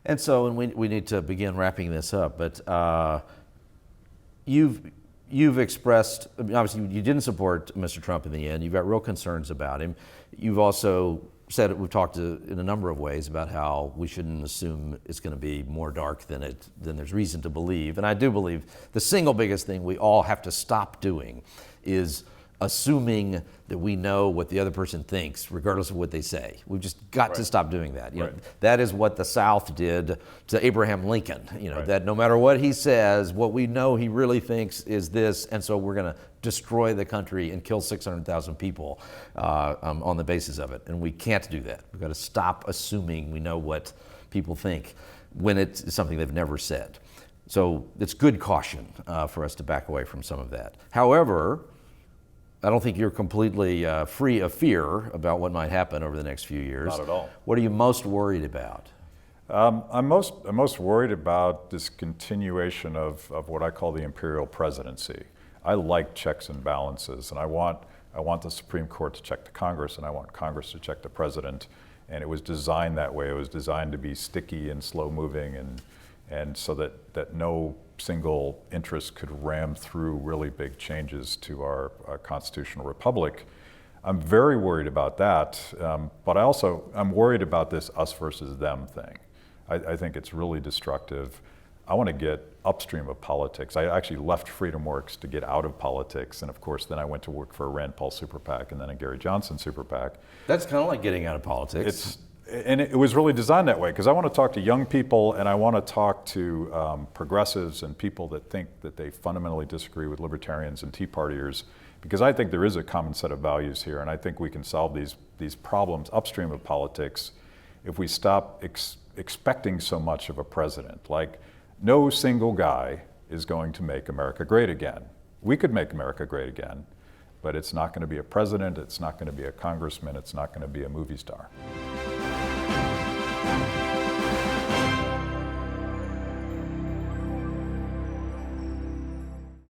And so, and we need to begin wrapping this up, but you've expressed, I mean, obviously you didn't support Mr. Trump in the end. You've got real concerns about him. You've also said, we've talked in a number of ways about how we shouldn't assume it's going to be more dark than there's reason to believe. And I do believe the single biggest thing we all have to stop doing is assuming that we know what the other person thinks, regardless of what they say. We've just got to stop doing that. You know, that is what the South did to Abraham Lincoln. You know, that no matter what he says, what we know he really thinks is this, and so we're going to destroy the country and kill 600,000 people on the basis of it. And we can't do that. We've got to stop assuming we know what people think when it's something they've never said. So it's good caution for us to back away from some of that. However, I don't think you're completely free of fear about what might happen over the next few years. Not at all. What are you most worried about? I'm most worried about this continuation of what I call the imperial presidency. I like checks and balances, and I want the Supreme Court to check the Congress, and I want Congress to check the president. And it was designed that way. It was designed to be sticky and slow moving, and so that no single interest could ram through really big changes to our constitutional republic. I'm very worried about that, but I'm worried about this us versus them thing. I think it's really destructive. I want to get upstream of politics. I actually left FreedomWorks to get out of politics, and of course then I went to work for a Rand Paul super PAC and then a Gary Johnson super PAC. That's kind of like getting out of politics. And it was really designed that way because I want to talk to young people and I want to talk to progressives and people that think that they fundamentally disagree with libertarians and Tea Partiers, because I think there is a common set of values here, and I think we can solve these problems upstream of politics if we stop expecting so much of a president. Like, no single guy is going to make America great again. We could make America great again, but it's not going to be a president, it's not going to be a congressman, it's not going to be a movie star.